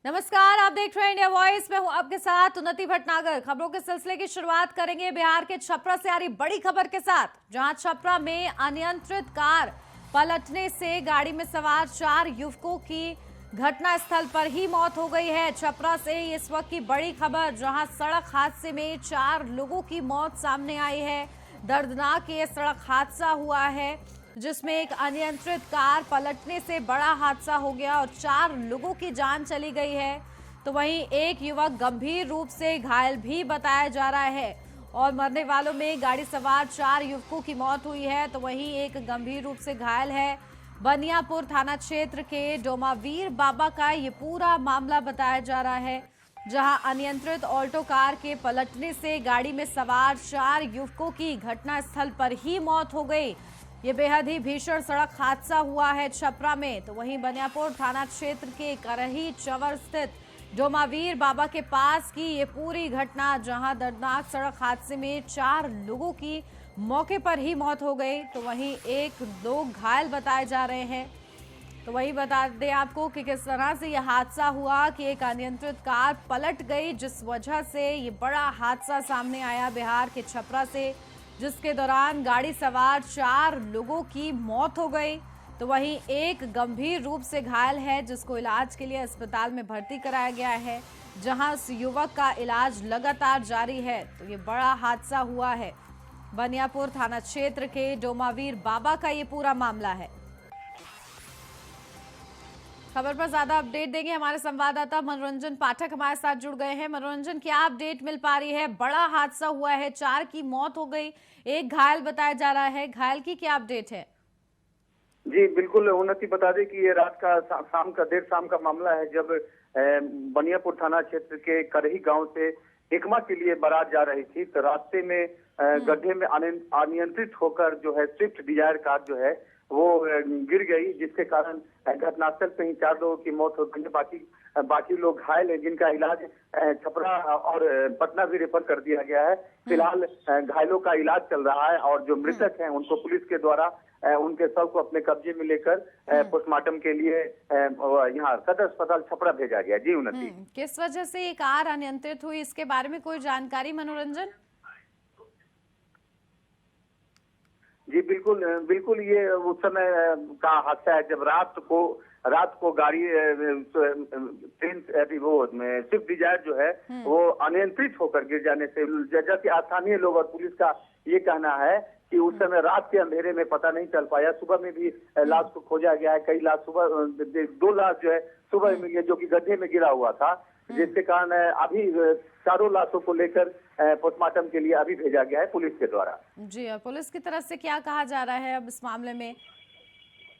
नमस्कार, आप देख रहे हैं इंडिया वॉइस में हूं आपके साथ उन्नति भटनागर। खबरों के सिलसिले की शुरुआत करेंगे बिहार के छपरा से आ रही बड़ी खबर के साथ, जहां छपरा में अनियंत्रित कार पलटने से गाड़ी में सवार 4 युवकों की घटनास्थल पर ही मौत हो गई है। छपरा से इस वक्त की बड़ी खबर, जहां सड़क हादसे में 4 लोगों की मौत सामने आई है। दर्दनाक ये सड़क हादसा हुआ है, जिसमें एक अनियंत्रित कार पलटने से बड़ा हादसा हो गया और 4 लोगों की जान चली गई है। तो वहीं एक युवक गंभीर रूप से घायल भी बताया जा रहा है और मरने वालों में गाड़ी सवार 4 युवकों की मौत हुई है, तो वहीं एक गंभीर रूप से घायल है। बनियापुर थाना क्षेत्र के डोमावीर बाबा का ये पूरा मामला बताया जा रहा है, जहां अनियंत्रित ऑल्टो कार के पलटने से गाड़ी में सवार 4 युवकों की घटनास्थल पर ही मौत हो गई। ये बेहद ही भीषण सड़क हादसा हुआ है छपरा में। तो वहीं बनियापुर थाना क्षेत्र के करही चवर स्थित डोमावीर बाबा के पास की ये पूरी घटना, जहां दर्दनाक सड़क हादसे में 4 लोगों की मौके पर ही मौत हो गई, तो वहीं एक लोग घायल बताए जा रहे हैं। तो वही बता दें आपको कि किस तरह से यह हादसा हुआ कि एक अनियंत्रित कार पलट गई, जिस वजह से ये बड़ा हादसा सामने आया बिहार के छपरा से, जिसके दौरान गाड़ी सवार 4 लोगों की मौत हो गई। तो वहीं एक गंभीर रूप से घायल है, जिसको इलाज के लिए अस्पताल में भर्ती कराया गया है, जहां उस युवक का इलाज लगातार जारी है। तो ये बड़ा हादसा हुआ है बनियापुर थाना क्षेत्र के डोमावीर बाबा का ये पूरा मामला है। खबर पर ज्यादा अपडेट देंगे हमारे संवाददाता मनोरंजन पाठक हमारे साथ जुड़ गए हैं। मनोरंजन, क्या अपडेट मिल पा रही है? बड़ा हादसा हुआ है, 4 की मौत हो गई, एक घायल बताया जा रहा है, घायल की क्या अपडेट है? जी बिल्कुल उन्नति, बता दें कि ये रात का शाम का देर शाम का मामला है, जब बनियापुर थाना क्षेत्र के करही गांव से एकमा के लिए बारात जा रही थी। तो रास्ते में गड्ढे में अनियंत्रित होकर जो है स्विफ्ट डिजायर कार जो है वो गिर गई, जिसके कारण घटनास्थल पे ही 4 लोगों की मौत हो गई। बाकी लोग घायल हैं, जिनका इलाज छपरा और पटना भी रेफर कर दिया गया है। फिलहाल घायलों का इलाज चल रहा है और जो मृतक हैं उनको पुलिस के द्वारा उनके शव को अपने कब्जे में लेकर पोस्टमार्टम के लिए यहाँ सदर अस्पताल छपरा भेजा गया। जी उन्नति, किस वजह से ये कार अनियंत्रित हुई, इसके बारे में कोई जानकारी मनोरंजन? जी बिल्कुल बिल्कुल, ये उस समय का हादसा है जब रात को गाड़ी ट्रेन वो स्विफ्ट डिजायर जो है वो अनियंत्रित होकर गिर जाने से, जैसे स्थानीय लोग और पुलिस का ये कहना है कि उस समय रात के अंधेरे में पता नहीं चल पाया। सुबह में भी लाश को खोजा गया है, कई लाश सुबह 2 लाश जो है सुबह में जो कि गड्ढे में गिरा हुआ था, जिसके कारण अभी 4 लाशों को लेकर पोस्टमार्टम के लिए अभी भेजा गया है पुलिस के द्वारा। जी, और पुलिस की तरफ से क्या कहा जा रहा है अब इस मामले में?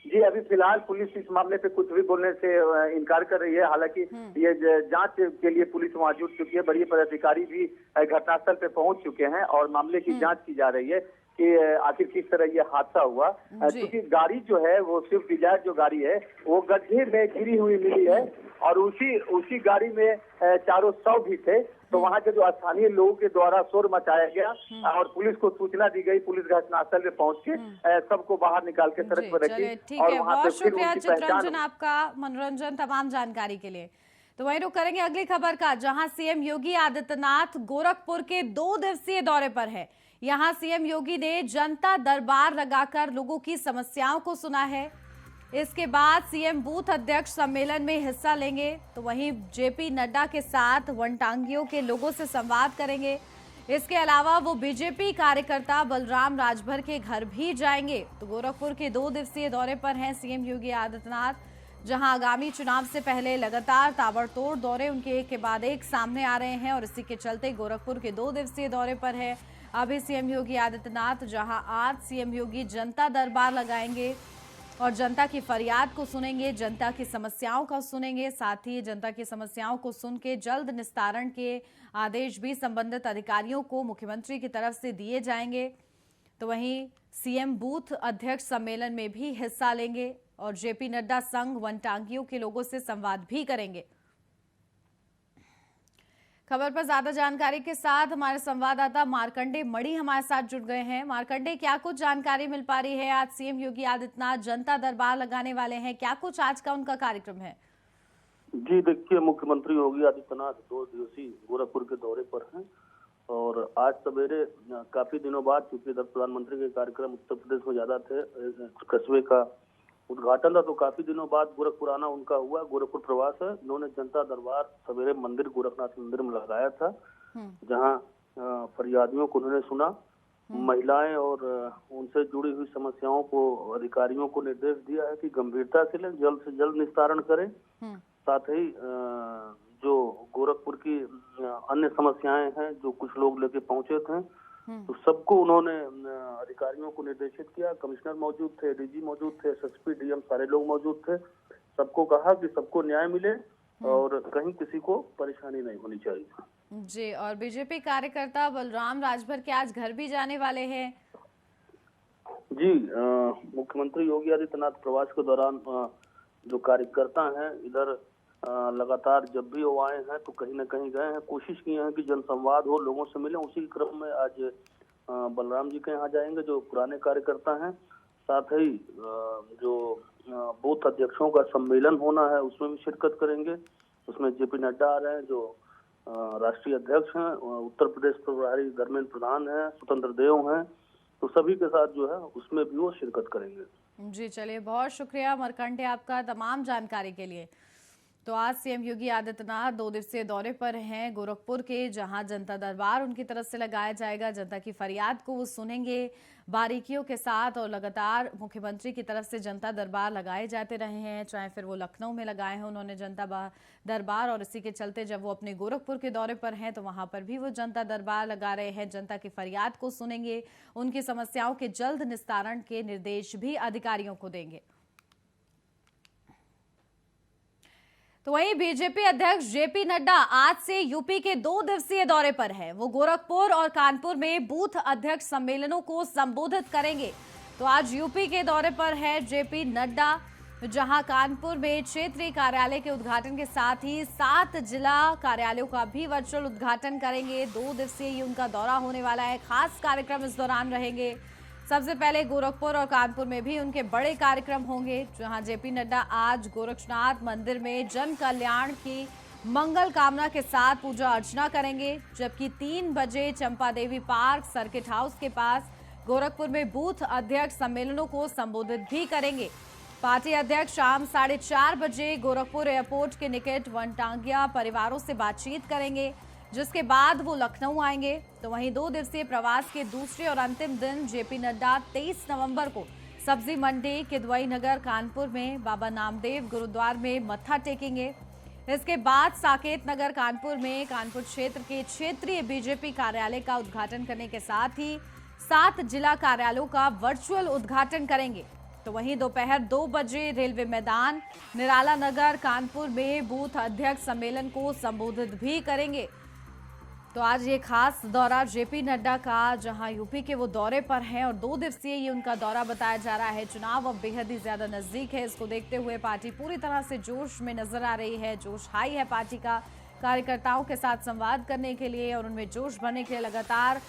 जी अभी फिलहाल पुलिस इस मामले पे कुछ भी बोलने से इनकार कर रही है। हालांकि ये जांच के लिए पुलिस वहां जुट चुकी है, बड़ी पदाधिकारी भी घटनास्थल पे पहुंच चुके हैं और मामले की जांच की जा रही है कि आखिर किस तरह ये हादसा हुआ। क्योंकि गाड़ी जो है वो स्विफ्ट डिजायर जो गाड़ी है वो गड्ढे में गिरी हुई मिली है और उसी गाड़ी में 4 शव भी थे। तो वहाँ के जो स्थानीय लोगों के द्वारा शोर मचाया गया और पुलिस को सूचना दी गई। पुलिस घटनास्थल पे पहुंच के सबको बाहर निकाल के सड़क पर रखी। ठीक है, बहुत शुक्रिया चित्रंजन आपका मनोरंजन तमाम जानकारी के लिए। तो वहीं रुक करेंगे अगली खबर का, जहां सीएम योगी आदित्यनाथ गोरखपुर के 2 दिवसीय दौरे पर है। यहां सीएम योगी ने जनता दरबार लगाकर लोगों की समस्याओं को सुना है। इसके बाद सीएम बूथ अध्यक्ष सम्मेलन में हिस्सा लेंगे। तो वहीं जेपी नड्डा के साथ वनटांगियों के लोगों से संवाद करेंगे। इसके अलावा वो बीजेपी कार्यकर्ता बलराम राजभर के घर भी जाएंगे। तो गोरखपुर के 2 दिवसीय दौरे पर हैं सीएम योगी आदित्यनाथ, जहां आगामी चुनाव से पहले लगातार ताबड़तोड़ दौरे उनके एक के बाद एक सामने आ रहे हैं और इसी के चलते गोरखपुर के 2 दिवसीय दौरे पर है अभी सीएम योगी आदित्यनाथ, जहां आज सीएम योगी जनता दरबार लगाएंगे और जनता की फरियाद को सुनेंगे, जनता की समस्याओं का सुनेंगे। साथ ही जनता की समस्याओं को सुन के जल्द निस्तारण के आदेश भी संबंधित अधिकारियों को मुख्यमंत्री की तरफ से दिए जाएंगे। तो वहीं सीएम बूथ अध्यक्ष सम्मेलन में भी हिस्सा लेंगे और जेपी नड्डा संग वनटांगियों के लोगों से संवाद भी करेंगे। खबर पर ज्यादा जानकारी के साथ हमारे संवाददाता मार्कंडे मणि हमारे साथ जुड़ गए हैं। मार्कंडे, क्या कुछ जानकारी मिल पा रही है? आज सीएम योगी आदित्यनाथ जनता दरबार लगाने वाले हैं, क्या कुछ आज का उनका कार्यक्रम है? जी देखिए, मुख्यमंत्री योगी आदित्यनाथ 2 दिवसीय गोरखपुर के दौरे पर हैं और आज सवेरे काफी दिनों बाद, क्योंकि इधर प्रधानमंत्री के कार्यक्रम उत्तर प्रदेश में ज्यादा थे, कस्बे का उद्घाटन था, तो काफी दिनों बाद गोरखपुर आना उनका हुआ। गोरखपुर प्रवास है। इन्होंने जनता दरबार सवेरे मंदिर गोरखनाथ मंदिर में लगाया था, जहां फरियादियों को उन्होंने सुना। महिलाएं और उनसे जुड़ी हुई समस्याओं को अधिकारियों को निर्देश दिया है कि गंभीरता से लें, जल्द से जल्द निस्तारण करें। साथ ही जो गोरखपुर की अन्य समस्याएं हैं जो कुछ लोग लेके पहुंचे थे, तो सबको उन्होंने अधिकारियों को निर्देशित किया। कमिश्नर मौजूद थे, डीजी मौजूद थे, एसएसपी, डीएम सारे लोग मौजूद थे। सबको कहा कि सबको न्याय मिले और कहीं किसी को परेशानी नहीं होनी चाहिए। जी, और बीजेपी कार्यकर्ता बलराम राजभर के आज घर भी जाने वाले हैं। जी, मुख्यमंत्री योगी आदित्यनाथ प्रवास के दौरान जो कार्यकर्ता हैं इधर लगातार जब भी वो आए हैं तो कहीं न कहीं गए हैं, कोशिश की है कि जनसंवाद हो, लोगों से मिले। उसी क्रम में आज बलराम जी के यहाँ जाएंगे जो पुराने कार्यकर्ता हैं। साथ ही जो बूथ अध्यक्षों का सम्मेलन होना है उसमें भी शिरकत करेंगे। उसमें जेपी नड्डा आ रहे हैं जो राष्ट्रीय अध्यक्ष हैं, उत्तर प्रदेश प्रभारी धर्मेंद्र प्रधान हैं, स्वतंत्र देव हैं, तो सभी के साथ जो है उसमें भी वो शिरकत करेंगे। जी चलिए, बहुत शुक्रिया मरकंडे आपका तमाम जानकारी के लिए। तो आज सीएम योगी आदित्यनाथ 2 दिवसीय दौरे पर हैं गोरखपुर के, जहां जनता दरबार उनकी तरफ से लगाया जाएगा। जनता की फरियाद को वो सुनेंगे बारीकियों के साथ, और लगातार मुख्यमंत्री की तरफ से जनता दरबार लगाए जाते रहे हैं, चाहे फिर वो लखनऊ में लगाए हैं उन्होंने जनता दरबार, और इसी के चलते जब वो अपने गोरखपुर के दौरे पर हैं तो वहां पर भी वो जनता दरबार लगा रहे हैं। जनता की फरियाद को सुनेंगे, उनकी समस्याओं के जल्द निस्तारण के निर्देश भी अधिकारियों को देंगे। तो वहीं बीजेपी अध्यक्ष जेपी नड्डा आज से यूपी के 2 दिवसीय दौरे पर हैं। वो गोरखपुर और कानपुर में बूथ अध्यक्ष सम्मेलनों को संबोधित करेंगे। तो आज यूपी के दौरे पर है जेपी नड्डा, जहां कानपुर में क्षेत्रीय कार्यालय के उद्घाटन के साथ ही 7 जिला कार्यालयों का भी वर्चुअल उद्घाटन करेंगे। 2 दिवसीय ये उनका दौरा होने वाला है। खास कार्यक्रम इस दौरान रहेंगे। सबसे पहले गोरखपुर और कानपुर में भी उनके बड़े कार्यक्रम होंगे, जहां जेपी नड्डा आज गोरक्षनाथ मंदिर में जन कल्याण की मंगल कामना के साथ पूजा अर्चना करेंगे। जबकि 3 बजे चंपा देवी पार्क सर्किट हाउस के पास गोरखपुर में बूथ अध्यक्ष सम्मेलनों को संबोधित भी करेंगे। पार्टी अध्यक्ष शाम 4:30 बजे गोरखपुर एयरपोर्ट के निकट वनटांगिया परिवारों से बातचीत करेंगे, जिसके बाद वो लखनऊ आएंगे। तो वहीं 2 दिवसीय प्रवास के दूसरे और अंतिम दिन जेपी नड्डा 23 नवंबर को सब्जी मंडी, किदवई नगर कानपुर में बाबा नामदेव गुरुद्वार में मत्था टेकेंगे। इसके बाद साकेत नगर कानपुर में कानपुर क्षेत्र के क्षेत्रीय बीजेपी कार्यालय का उद्घाटन करने के साथ ही 7 जिला कार्यालयों का वर्चुअल उद्घाटन करेंगे। तो वहीं दोपहर 2 बजे रेलवे मैदान निराला नगर कानपुर में बूथ अध्यक्ष सम्मेलन को संबोधित भी करेंगे। तो आज ये खास दौरा जेपी नड्डा का, जहां यूपी के वो दौरे पर हैं और 2 दिवसीय ये उनका दौरा बताया जा रहा है। चुनाव अब बेहद ही ज्यादा नजदीक है, इसको देखते हुए पार्टी पूरी तरह से जोश में नजर आ रही है। जोश हाई है पार्टी का, कार्यकर्ताओं के साथ संवाद करने के लिए और उनमें जोश भरने के लिए लगातार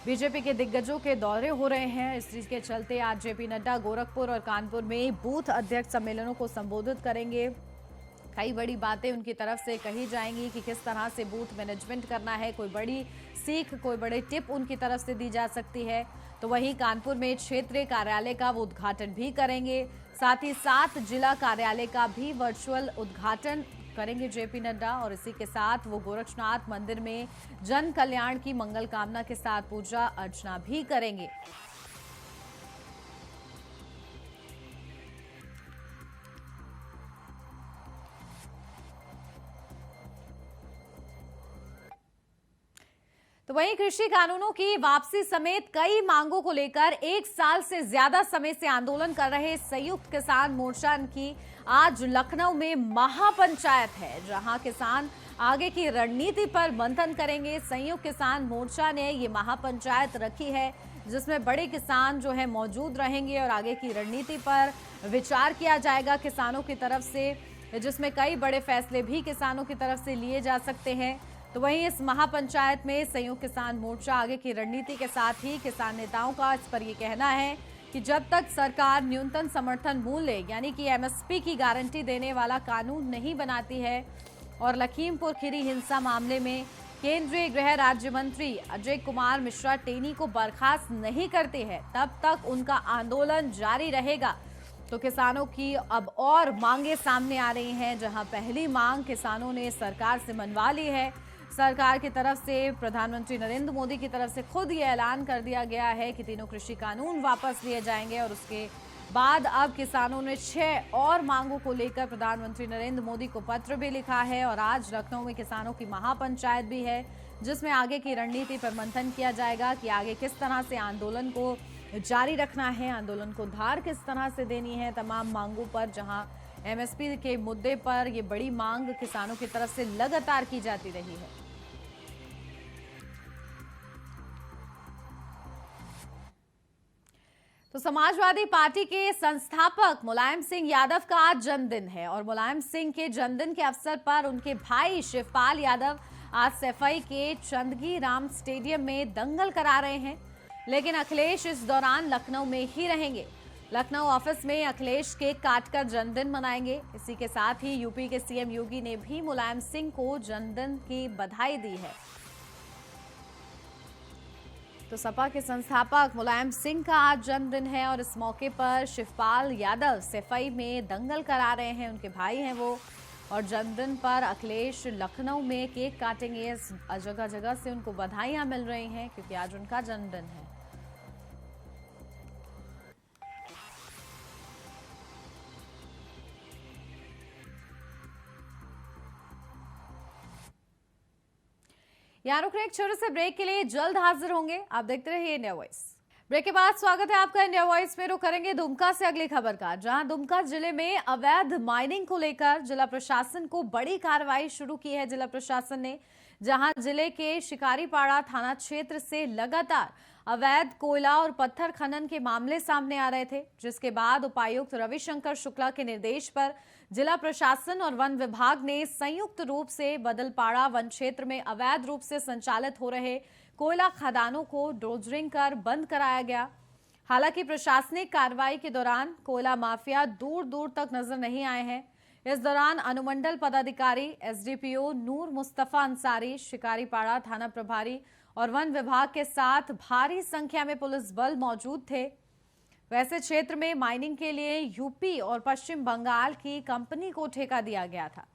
बीजेपी के दिग्गजों के दौरे हो रहे हैं। इस चीज के चलते आज जेपी नड्डा गोरखपुर और कानपुर में बूथ अध्यक्ष सम्मेलनों को संबोधित करेंगे। कई बड़ी बातें उनकी तरफ से कही जाएंगी कि किस तरह से बूथ मैनेजमेंट करना है, कोई बड़ी सीख, कोई बड़ी टिप उनकी तरफ से दी जा सकती है। तो वहीं कानपुर में क्षेत्रीय कार्यालय का वो उद्घाटन भी करेंगे, साथ ही 7 जिला कार्यालय का भी वर्चुअल उद्घाटन करेंगे जेपी नड्डा। और इसी के साथ वो गोरक्षनाथ मंदिर में जन कल्याण की मंगल कामना के साथ पूजा अर्चना भी करेंगे। तो वहीं कृषि कानूनों की वापसी समेत कई मांगों को लेकर 1 साल से ज्यादा समय से आंदोलन कर रहे संयुक्त किसान मोर्चा की आज लखनऊ में महापंचायत है, जहां किसान आगे की रणनीति पर मंथन करेंगे। संयुक्त किसान मोर्चा ने ये महापंचायत रखी है, जिसमें बड़े किसान जो है मौजूद रहेंगे और आगे की रणनीति पर विचार किया जाएगा किसानों की तरफ से, जिसमें कई बड़े फैसले भी किसानों की तरफ से लिए जा सकते हैं। तो वहीं इस महापंचायत में संयुक्त किसान मोर्चा आगे की रणनीति के साथ ही किसान नेताओं का इस पर यह कहना है कि जब तक सरकार न्यूनतम समर्थन मूल्य यानी कि एमएसपी की गारंटी देने वाला कानून नहीं बनाती है और लखीमपुर खीरी हिंसा मामले में केंद्रीय गृह राज्य मंत्री अजय कुमार मिश्रा टेनी को बर्खास्त नहीं करते हैं, तब तक उनका आंदोलन जारी रहेगा। तो किसानों की अब और मांगे सामने आ रही हैं, जहां पहली मांग किसानों ने सरकार से मनवा ली है। सरकार की तरफ से प्रधानमंत्री नरेंद्र मोदी की तरफ से खुद ये ऐलान कर दिया गया है कि तीनों कृषि कानून वापस लिए जाएंगे और उसके बाद अब किसानों ने 6 और मांगों को लेकर प्रधानमंत्री नरेंद्र मोदी को पत्र भी लिखा है। और आज लखनऊ में किसानों की महापंचायत भी है, जिसमें आगे की रणनीति पर मंथन किया जाएगा कि आगे किस तरह से आंदोलन को जारी रखना है, आंदोलन को धार किस तरह से देनी है तमाम मांगों पर। जहां एमएसपी के मुद्दे पर ये बड़ी मांग किसानों की तरफ से लगातार की जाती रही है। तो समाजवादी पार्टी के संस्थापक मुलायम सिंह यादव का आज जन्मदिन है और मुलायम सिंह के जन्मदिन के अवसर पर उनके भाई शिवपाल यादव आज सफाई के चंदगी राम स्टेडियम में दंगल करा रहे हैं, लेकिन अखिलेश इस दौरान लखनऊ में ही रहेंगे। लखनऊ ऑफिस में अखिलेश केक काटकर जन्मदिन मनाएंगे। इसी के साथ ही यूपी के सीएम योगी ने भी मुलायम सिंह को जन्मदिन की बधाई दी है। तो सपा के संस्थापक मुलायम सिंह का आज जन्मदिन है और इस मौके पर शिवपाल यादव सफाई में दंगल करा रहे हैं, उनके भाई हैं वो। और जन्मदिन पर अखिलेश लखनऊ में केक काटेंगे। जगह जगह से उनको बधाइयां मिल रही हैं क्योंकि आज उनका जन्मदिन है। यहाँ रुक रहे एक छोटे से ब्रेक के लिए, जल्द हाजिर होंगे। आप देखते रहिए इंडिया वॉइस। ब्रेक के बाद स्वागत है आपका इंडिया वॉइस में। रुक करेंगे दुमका से अगली खबर का, जहां दुमका जिले में अवैध माइनिंग को लेकर जिला प्रशासन को बड़ी कार्रवाई शुरू की है। जिला प्रशासन ने, जहां जिले के शिकारीपाड़ा थाना क्षेत्र से लगातार अवैध कोयला और पत्थर खनन के मामले सामने आ रहे थे, जिसके बाद उपायुक्त रविशंकर शुक्ला के निर्देश पर जिला प्रशासन और वन विभाग ने संयुक्त रूप से बदलपाड़ा वन क्षेत्र में अवैध रूप से संचालित हो रहे कोयला खदानों को डोजरिंग कर बंद कराया गया। हालांकि प्रशासनिक कार्रवाई के दौरान कोयला माफिया दूर दूर तक नजर नहीं आए हैं। इस दौरान अनुमंडल पदाधिकारी एसडीपीओ नूर मुस्तफा अंसारी, शिकारीपाड़ा थाना प्रभारी और वन विभाग के साथ भारी संख्या में पुलिस बल मौजूद थे। वैसे क्षेत्र में माइनिंग के लिए यूपी और पश्चिम बंगाल की कंपनी को ठेका दिया गया था।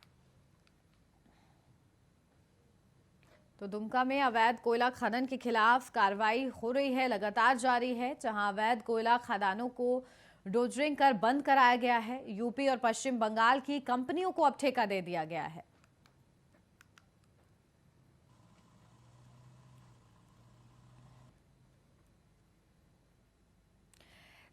तो दुमका में अवैध कोयला खनन के खिलाफ कार्रवाई हो रही है, लगातार जारी है, जहां अवैध कोयला खदानों को डोजरिंग कर बंद कराया गया है। यूपी और पश्चिम बंगाल की कंपनियों को अब ठेका दे दिया गया है।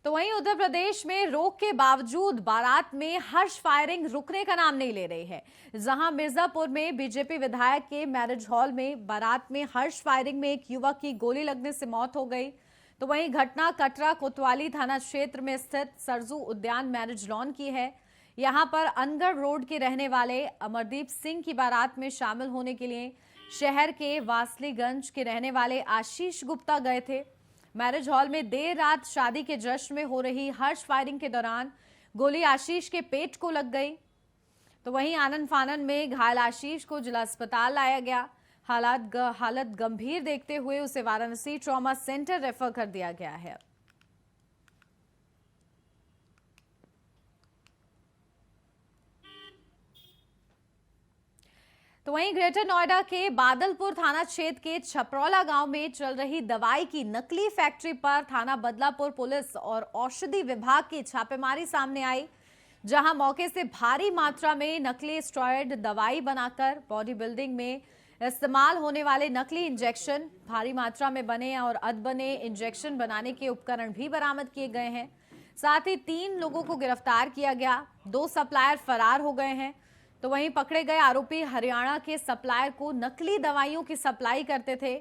तो वहीं उत्तर प्रदेश में रोक के बावजूद बारात में हर्ष फायरिंग रुकने का नाम नहीं ले रही है। जहां मिर्जापुर में बीजेपी विधायक के मैरिज हॉल में बारात में हर्ष फायरिंग में एक युवक की गोली लगने से मौत हो गई। तो वहीं घटना कटरा कोतवाली थाना क्षेत्र में स्थित सरजू उद्यान मैरिज लॉन की है। यहां पर अनगढ़ रोड के रहने वाले अमरदीप सिंह की बारात में शामिल होने के लिए शहर के वासलीगंज के रहने वाले आशीष गुप्ता गए थे। मैरिज हॉल में देर रात शादी के जश्न में हो रही हर्ष फायरिंग के दौरान गोली आशीष के पेट को लग गई। तो वहीं आनन फानन में घायल आशीष को जिला अस्पताल लाया गया। हालत गंभीर देखते हुए उसे वाराणसी ट्रॉमा सेंटर रेफर कर दिया गया है। तो वहीं ग्रेटर नोएडा के बादलपुर थाना क्षेत्र के छपरौला गांव में चल रही दवाई की नकली फैक्ट्री पर थाना बदलापुर पुलिस और औषधि विभाग की छापेमारी सामने आई, जहां मौके से भारी मात्रा में नकली स्टेरॉयड दवाई बनाकर बॉडी बिल्डिंग में इस्तेमाल होने वाले नकली इंजेक्शन, भारी मात्रा में बने और अधबने इंजेक्शन बनाने के उपकरण भी बरामद किए गए हैं। साथ ही 3 लोगों को गिरफ्तार किया गया, 2 सप्लायर फरार हो गए हैं। तो वहीं पकड़े गए आरोपी हरियाणा के सप्लायर को नकली दवाइयों की सप्लाई करते थे।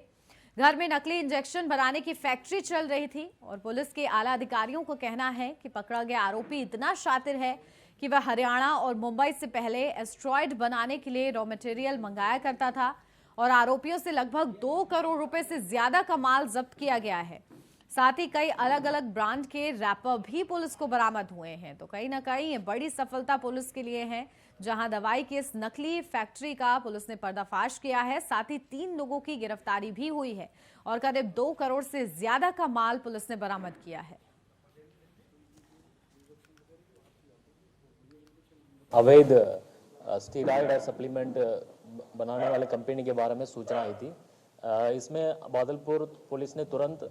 घर में नकली इंजेक्शन बनाने की फैक्ट्री चल रही थी और पुलिस के आला अधिकारियों को कहना है कि पकड़ा गया आरोपी इतना शातिर है कि वह हरियाणा और मुंबई से पहले एस्ट्रॉयड बनाने के लिए रॉ मटेरियल मंगाया करता था और आरोपियों से लगभग 2 करोड़ रुपए से ज्यादा का माल जब्त किया गया है। साथ ही कई अलग अलग ब्रांड के रैपर भी पुलिस को बरामद हुए हैं। तो कहीं ना कहीं ये बड़ी सफलता पुलिस के लिए है, जहां दवाई की इस नकली फैक्ट्री का पुलिस ने पर्दाफाश किया है। साथ ही 3 लोगों की गिरफ्तारी भी हुई है और करीब 2 करोड़ से ज्यादा का माल पुलिस ने बरामद किया है। अवैध स्टीरॉयड और सप्लीमेंट बनाने वाले कंपनी के बारे में सूचना आई थी। इसमें बादलपुर पुलिस ने तुरंत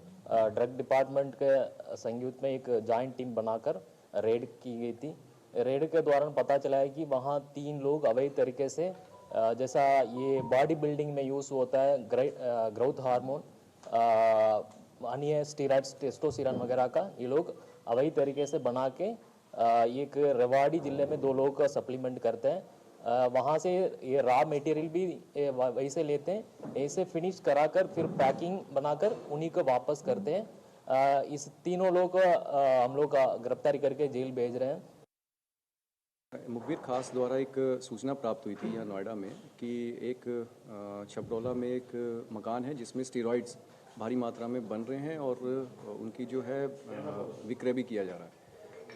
ड्रग डिपार्टमेंट के संयुक्त में एक जॉइंट टीम बनाकर रेड की गई थी। रेड के दौरान पता चला है कि वहाँ 3 लोग अवैध तरीके से जैसा ये बॉडी बिल्डिंग में यूज़ होता है ग्रोथ हार्मोन, अन्य स्टीरॉइड्स, टेस्टोस्टेरोन वगैरह का, ये लोग अवैध तरीके से बना के एक रेवाड़ी जिले में 2 लोग का सप्लीमेंट करते हैं। वहाँ से ये रॉ मटेरियल भी वैसे लेते हैं, ऐसे फिनिश कराकर फिर पैकिंग बनाकर उन्हीं को वापस करते हैं। इस तीनों लोग को हम लोग गिरफ्तारी करके जेल भेज रहे हैं। मुखबिर खास द्वारा एक सूचना प्राप्त हुई थी यहाँ नोएडा में कि एक छपरौला में एक मकान है जिसमें स्टीरॉइड्स भारी मात्रा में बन रहे हैं और उनकी जो है विक्रय भी किया जा रहा है।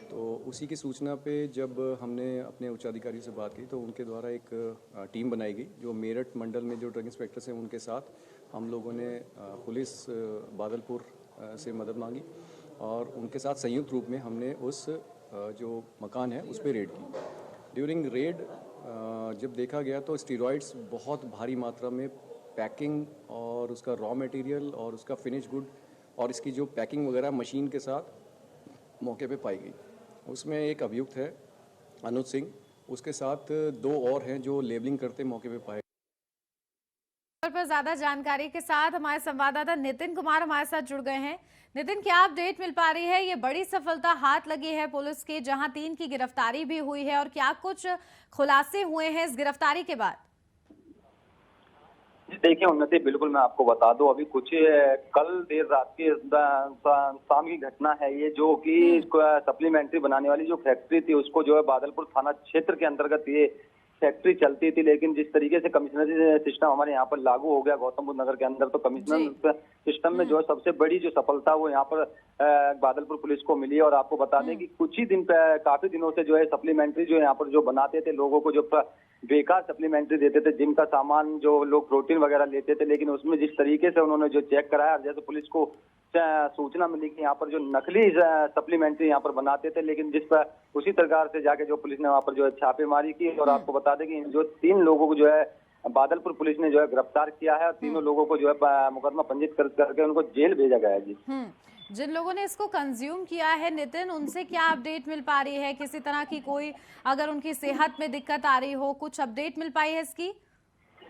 तो उसी की सूचना पे जब हमने अपने उच्चाधिकारियों से बात की तो उनके द्वारा एक टीम बनाई गई, जो मेरठ मंडल में जो ड्रग इंस्पेक्टर्स हैं उनके साथ हम लोगों ने पुलिस बादलपुर से मदद मांगी और उनके साथ संयुक्त रूप में हमने उस जो मकान है उस पर रेड की। ड्यूरिंग रेड जब देखा गया तो स्टीरॉइड्स बहुत भारी मात्रा में पैकिंग और उसका रॉ मटेरियल और उसका फिनिश गुड और इसकी जो पैकिंग वगैरह मशीन के साथ मौके पे पाई गई। उसमें एक अभियुक्त है अनुज सिंह, उसके साथ 2 और हैं जो लेबलिंग करते मौके पे पाए। पर ज्यादा जानकारी के साथ हमारे संवाददाता नितिन कुमार हमारे साथ जुड़ गए हैं। नितिन, क्या अपडेट मिल पा रही है? ये बड़ी सफलता हाथ लगी है पुलिस के, जहां 3 की गिरफ्तारी भी हुई है, और क्या कुछ खुलासे हुए हैं इस गिरफ्तारी के बाद? देखिए उन्नति, बिल्कुल मैं आपको बता दूं, अभी कुछ कल देर रात की शाम की घटना है ये, जो कि सप्लीमेंट्री बनाने वाली जो फैक्ट्री थी उसको जो है बादलपुर थाना क्षेत्र के अंतर्गत ये फैक्ट्री चलती थी। लेकिन जिस तरीके से कमिश्नरी सिस्टम हमारे यहाँ पर लागू हो गया गौतम बुद्ध नगर के अंदर, तो कमिश्नर सिस्टम में जो है सबसे बड़ी जो सफलता वो यहाँ पर बादलपुर पुलिस को मिली। और आपको बता दें कि कुछ ही दिन काफी दिनों से जो है सप्लीमेंट्री जो यहाँ पर जो बनाते थे, लोगों को जो बेकार सप्लीमेंट्री देते थे, जिम का सामान जो लोग प्रोटीन वगैरह लेते थे, लेकिन उसमें जिस तरीके से उन्होंने जो चेक कराया, जैसे पुलिस को सूचना मिली कि यहाँ पर जो नकली सप्लीमेंट्री यहाँ पर बनाते थे, लेकिन जिस पर उसी प्रकार से जाके जो पुलिस ने वहाँ पर जो है छापेमारी की। और आपको बता दें कि जो 3 लोगों को जो है बादलपुर पुलिस ने जो है गिरफ्तार किया है और तीनों लोगों को जो है मुकदमा पंजीकृत करके उनको जेल भेजा गया है। जी, जिन लोगों ने इसको कंज्यूम किया है नितिन, उनसे क्या अपडेट मिल पा रही है? किसी तरह की कोई, अगर उनकी सेहत में दिक्कत आ रही हो, कुछ अपडेट मिल पाई है इसकी?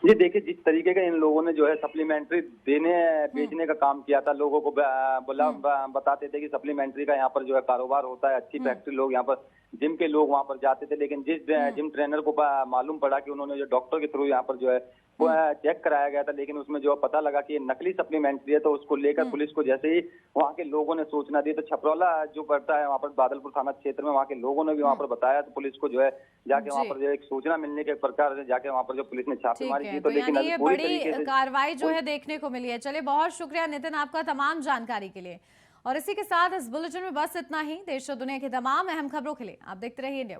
जी देखिए, जिस तरीके का इन लोगों ने जो है सप्लीमेंट्री बेचने का काम किया था, लोगों को बताते थे कि सप्लीमेंट्री का यहाँ पर जो है कारोबार होता है, अच्छी फैक्ट्री, लोग यहाँ पर जिम के लोग वहाँ पर जाते थे। लेकिन जिस जिम ट्रेनर को मालूम पड़ा कि उन्होंने जो डॉक्टर के थ्रू यहाँ पर जो है वो चेक कराया गया था, लेकिन उसमें जो पता लगा कि ये नकली सप्लीमेंट्री है, तो उसको लेकर पुलिस को जैसे ही वहाँ के लोगों ने सूचना दी, तो छपरौला जो पड़ता है वहाँ पर बादलपुर थाना क्षेत्र में, वहाँ के लोगों ने भी वहाँ पर बताया, तो पुलिस को जो है जाके वहाँ पर जो एक सूचना मिलने के प्रकार से जाके वहाँ पर जो पुलिस ने छापेमारी की। तो लेकिन ये बड़ी कार्रवाई जो है देखने को मिली है। चलिए, बहुत शुक्रिया नितिन आपका तमाम जानकारी के लिए। और इसी के साथ इस बुलेटिन में बस इतना ही। देश और दुनिया की तमाम अहम खबरों के लिए आप देखते रहिए इंडिया।